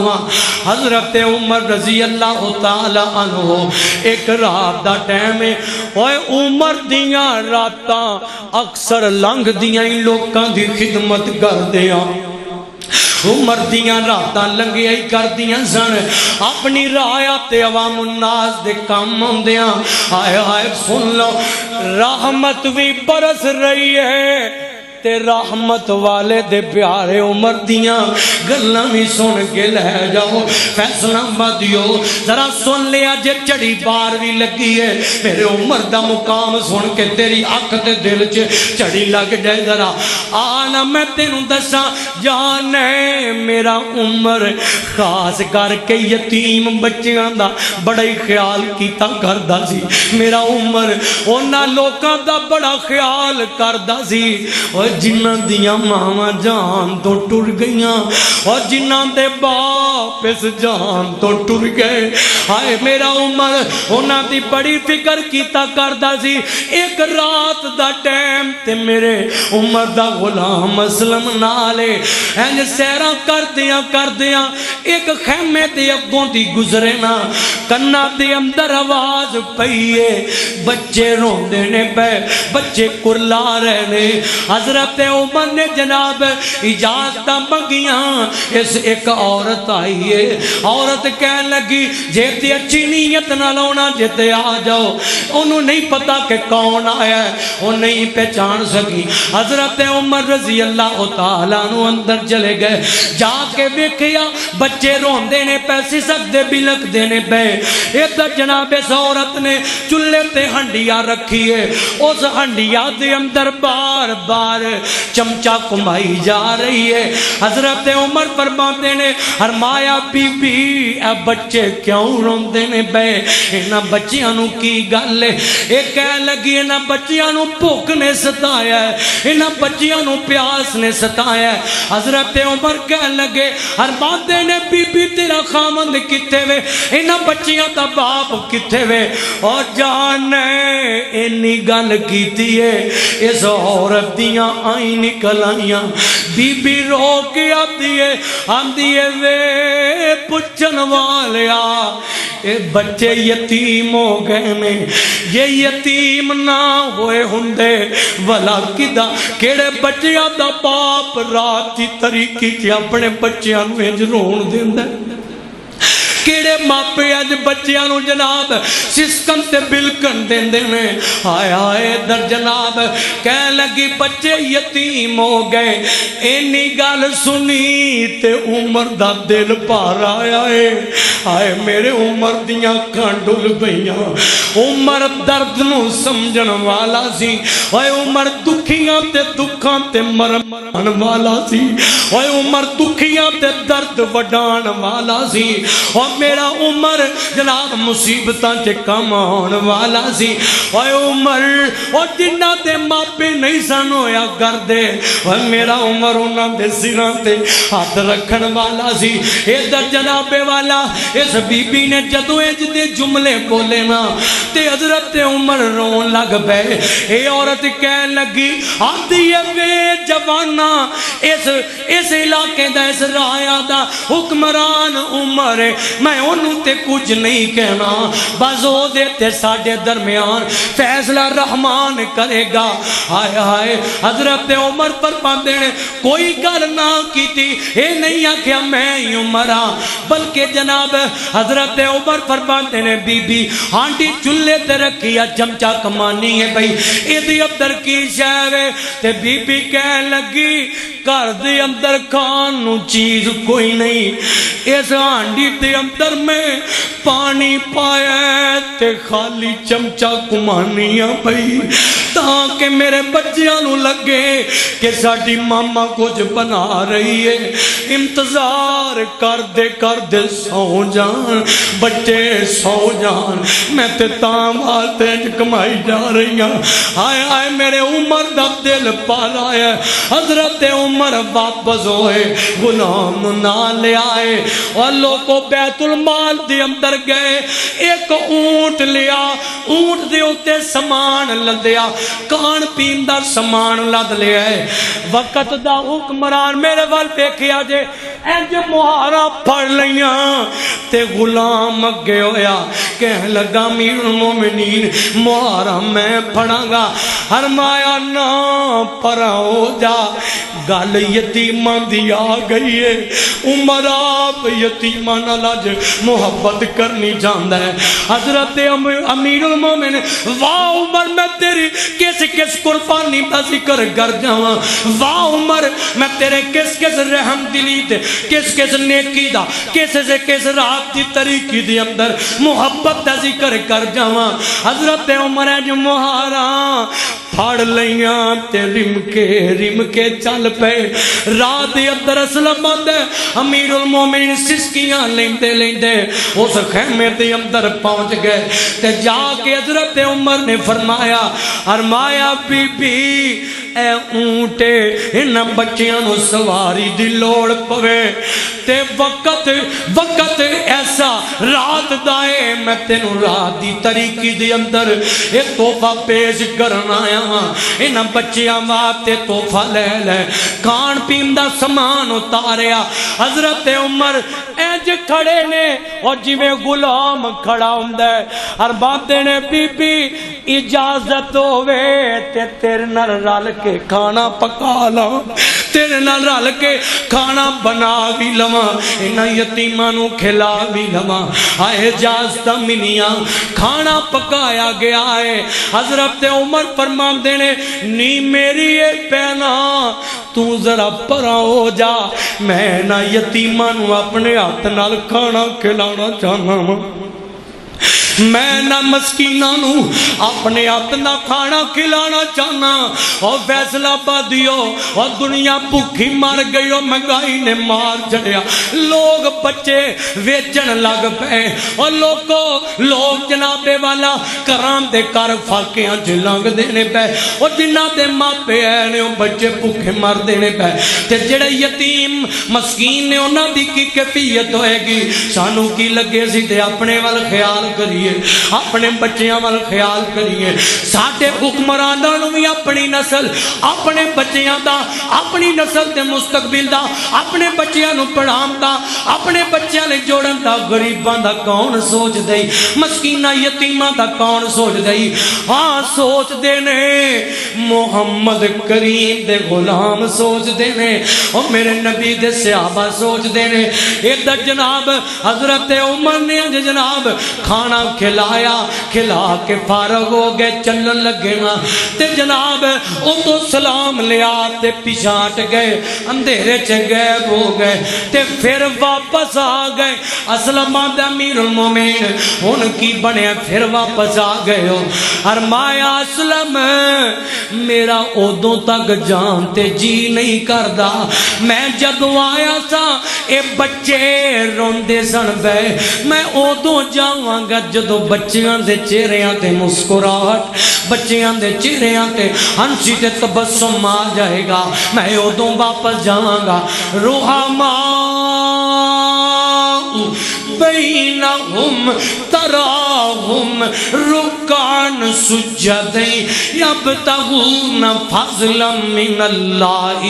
سناواں حضرت عمر رضی اللہ تعالی عنہ ایک رات دا ٹائم ہے اوے عمر دیاں راتاں اکثر لنگھ دیاں لوکاں دی خدمت کردیاں عمر دیاں راتاں لنگیا ہی کر دیاں سن اپنی رعایا تے عوام الناس دے کام ہوندیاں آئے آئے سن لو رحمت بھی برس رہی ہے تے رحمت والے دے پیارے عمر دیاں گلاں بھی سن کے لے جاؤ فیصلہ بدیو ذرا سن لیا جے چڑی بار بھی لگی ہے میرے عمر دا مقام سن کے تیری اکھ تے دل چ چڑی لگ جائے ذرا آنا میں تینوں دساں جانے میرا عمر خاص کر کے یتیم بچیاں دا بڑا ہی خیال کیتا کردا سی میرا عمر انہاں لوکاں دا بڑا خیال کردا سی جنہ دیاں ماما جان تو ٹر گئیاں اور جنہ دے باپ اس جان تو ٹر گئے آئے میرا عمر انہ دی بڑی فکر کیتا کردہ سی ایک رات دا ٹیم تے میرے عمر دا غلام اسلم نالے اینج سیرہ کر دیاں ایک خیمے دے اگوں دی گزرے نا کنہ دے اندر آواز پئیے بچے رون دینے پہ بچے کرلا رہنے حضرت عمر نے جناب اجازت منگیاں اس ایک عورت آئی ہے عورت کہنے لگی جیتے اچھی نیت نہ لونا جیتے آ جاؤ انہوں نہیں پتا کہ کون آیا ہے وہ نہیں پہچان سکی حضرت عمر رضی اللہ تعالیٰ عنہ اندر چلے گئے جا کے دیکھیا بچے رون دینے پہ سسک دے بلک دینے پہ ادھر جناب اس عورت نے چلے تے ہنڈیا رکھی ہے اس ہنڈیا دے اندر بار بار چمچہ کمائی جا رہی ہے حضرت عمر فرماتے نے فرمایا بی بی اے بچے کیوں روندے نے بے انہاں بچیاں نو کی گل ہے ایک کہنے لگی انہاں بچیاں نو بھوک نے ستایا ہے انہاں بچیاں نو پیاس نے ستایا ہے حضرت عمر کہنے لگے فرماتے نے بی بی تیرا خامند کتے وے انہاں بچیاں دا باپ کتے وے اور جانے انی گل کیتی ہے اس عورت دیاں آئی نکل آئیاں بی بی رو کے آتی ہے وے پچھن والیا اے بچے یتیم ہو گئے میں یہ یتیم نہ ہوئے ہندے ولا کدا کیڑے بچیاں دا باپ رات کی طریقی چی اپنے بچیاں نو انج رون دیندے کیڑے ماپے اج بچیاں نو جناب سسکن تے بلکن دیندے نے ہائے ہائے در جناب کہنے لگی بچے یتیم ہو گئے اینی گل سنی تے عمر دا دل پار آیا ہے ہائے میرے عمر دیاں کانڈل پئیاں عمر درد نو سمجھن والا سی ہائے عمر دکھیاں تے دکھاں تے مرن والا سی ہائے عمر دکھیاں تے درد وڈان والا سی اور میرا عمر جناب مصیبتاں چے کم آن والا سی اے عمر اور جنہ دے ماپے نہیں سن ہویا کر دے اور میرا عمر انہاں دے سراں تے ہاتھ رکھن والا سی ادھر جناب والا اس بی بی نے جدوں انج دے جملے بولے نا تے حضرت عمر رون لگ پئے اے عورت کہن لگی آندی وے جوانا اس علاقے دا اس رایا دا حکمران عمر میں انہوں تے کچھ نہیں کہنا بازو دیتے ساڑھے درمیان فیصلہ رحمان کرے گا آئے آئے حضرت عمر پر پاندے نے کوئی گل نہ کی تھی اے نہیں آکھیا میں ہی عمرہ بلکہ جناب حضرت عمر پر پاندے نے بی بی ہانڈی چلے تے رکھیا چمچہ کمانی ہے بھئی ایدھی اندر کی شہوے تے بی بی کہہ لگی کر دے اندر کھانو چیز کوئی نہیں اس ہانڈی تے اندر میں پانی پایا تے خالی چمچہ کمانیاں بھئی تاکہ میرے بچیاں نو لگے کہ ساڑی ماما کچھ بنا رہی ہے انتظار کر دے سو جان بچے سو جان میں تے تامال کمائی جا رہی ہوں آئے آئے میرے عمر دا دل پالا ہے حضرت عمر واپس ہوئے غلام نہ لے آئے اور لوگوں بیت المال دی اندر اندر گئے ایک اونٹ لیا اونٹ دے اوتے سامان لدیا کھان پین دا سامان لد لیا ہے وقت دا حکمران میرے وال ویکھیا جے انج مہارا پڑ لیاں تے غلام اگے ہویا کہن لگا امیر المومنین مہارا میں پڑھاں گا فرمایا نا پرا ہو جا گل یتیمان دی آ گئی ہے عمر آپ یتیمان لج محبت کرنی جاندا ہے حضرت امیر المومن واہ عمر میں تیری کس قربانی دا ذکر کر جاواں واہ عمر میں تیرے کس رحم دلی تے کس نیکی دا کس رات دی طریقی دی اندر محبت دا ذکر کر جاواں حضرت عمر جو مہاراں پھاڑ لیاں تے رم کے چل پے رات دے اندر اسلم دے امیر المومنین سسکیاں لیندے اس خیمے دے اندر پہنچ گئے تے جا کے حضرت عمر نے فرمایا بی بی اے اونٹے ان بچیاں نو سواری دی لوڑ پوے تے وقت ایسا رات دائے میں تینوں رات دی طریقی دی اندر ایک تحفہ پیش کرنا آیا ہاں ان بچیاں واسطے تحفہ لے کھان پین دا سامان اتاریا حضرت عمر انج کھڑے نے اور جویں غلام کھڑا ہوندا ہے ہر باندے نے بی بی اجازت ہوے تے تیرے نال رل کے کھانا پکا لا تیرے نال رل کے کھانا بنا بھی لواں انہاں یتیماں نو کھلا بھی لواں آئے اجازت منیاں کھانا پکایا گیا ہے حضرت عمر فرماندے نے نی میری اے پہنا تو ذرا پرا ہو جا میں نہ یتیماں نو اپنے ہاتھ نال کھانا کھلانا چاہنا ہوں میں نہ مسکینہ نو اپنے اپنا کھانا کھلانا چاہنا اور فیصلہ بادیو اور دنیا بھوکی مر گئی اور مہنگائی نے مار جڑیا لوگ بچے ویچن لگ پے اور لوگ جنابے والا کرام دے کر فاقیاں جلنگ دینے پے اور جنہ دے ماں پے ہیں وہ بچے بھوکے مر دینے پے تے جڑے یتیم مسکین نے انہاں دی کی کیفیت ہوئے گی سانو کی لگے سی تے اپنے وال خیال کریے اپنے بچیاں وال خیال کریے ساڈے حکمراناں نوں وی اپنی نسل اپنے بچیاں دا اپنی نسل تے مستقبل دا اپنے بچیاں نوں پڑھاون دا اپنے بچیاں لئی جوڑن دا غریباں دا کون سوچ دئی مسکیناں یتیماں دا کون سوچ دئی ہاں سوچ دے نے محمد کریم دے غلام سوچ دے نے او میرے نبی دے صحابہ سوچ دے نے ادھر جناب حضرت عمر نے جناب کھانا کھلایا کھلا کے فارغ ہو گئے چلن لگے نا تے جناب او تو سلام لیا تے پیچھاٹ گئے اندھیرے چ غائب ہو گئے تے پھر واپس آ گئے اسلم امیر المومنین ہن کی بنیا پھر واپس آ گئے ہو فرمایا اسلم میرا ادوں تک جان تے جی نہیں کردا میں جدوں آیا سا اے بچے روندے سن پے میں ادوں جاواں گا جدو بچیاں دے چہریاں تے مسکراہٹ بچیاں دے چہریاں تے ہنسی تے تبسم آ جائے گا میں ادوں واپس جاواں گا رحماء بینہم تراہم رکعن سجدین یبتغون فضلا من اللہ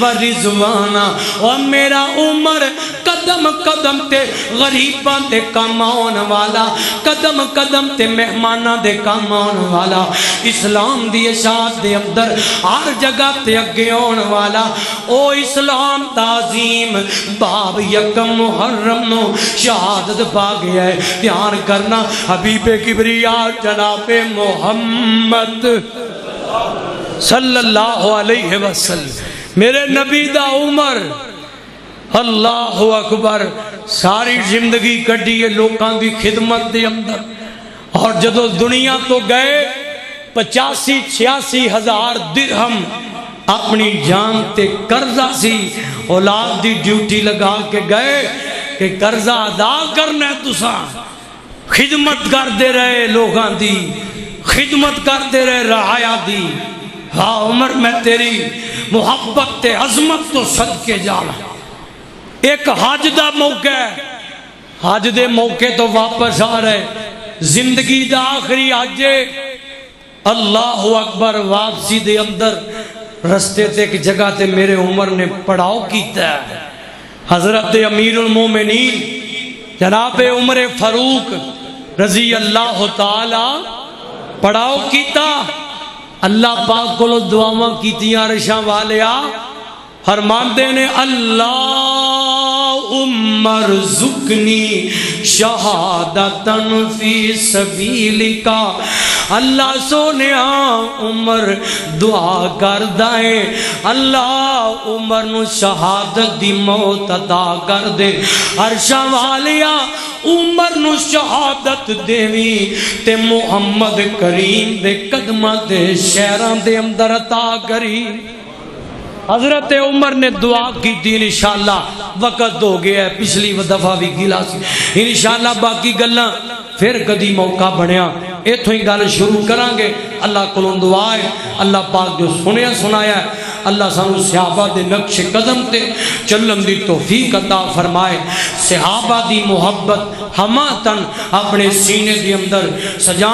ورضوانا اور میرا عمر قدم قدم تے غریباں تے کام آن والا قدم قدم تے مہماناں دے کام آن والا اسلام دی اشاعت دے اندر ہر جگہ تے اگے آن والا او اسلام تعظیم باب یکم محرم نو شہادت پا گیا ہے دھیان کرنا حبیب کبریا جناب محمد صلی اللہ علیہ وسلم میرے نبی دا عمر اللہ اکبر ساری زندگی کڈی لوکاں دی خدمت دے اندر اور جدو دنیا تو گئے 85-86 ہزار درہم اپنی جان تے قرضہ سی اولاد دی ڈیوٹی لگا کے گئے کہ قرضہ ادا کرنا ہے تساں خدمت کردے رہے لوگاں دی خدمت کردے رہے رعایا دی ہاں عمر میں تیری محبت تے عظمت تو صدقے جانا ایک حج دا موقع ہے حج دے موقع تو واپس آ رہے، زندگی دا آخری حج ہے، اللہ اکبر، واپسی دے اندر رستے تے ایک جگہ تے میرے عمر نے پڑاؤ کیتا ہے، حضرت امیر المومنین جناب عمر فاروق رضی اللہ تعالی پڑاؤ کیتا، اللہ پاک کو دعاواں کیتیاں عرشاں والیا، فرماندے نے اللہم ارزقنی شہادتن فی سبیلک، اللہ سونیا عمر دعا کر دائیں اللہ عمر نو شہادت دی موت عطا کر دے، عرشاں والیا عمر نو شہادت دیوی تے محمد کریم دے قدمہ دے شہران دے اندر عطا کری۔ حضرت عمر نے دعا کی تھی، انشاءاللہ وقت ہو گیا ہے، پچھلی دفعہ بھی گلا سی، انشاءاللہ باقی گلاں پھر کدی موقع بنیا ایتھوں ہی گل شروع کریں گے۔ اللہ کولوں دعا ہے اللہ پاک جو سنیا سنایا ہے اللہ سانو صحابہ دے نقش قدم تے چلن دی توفیق عطا فرمائے، صحابہ دی محبت ہمہ تن اپنے سینے دے اندر سجا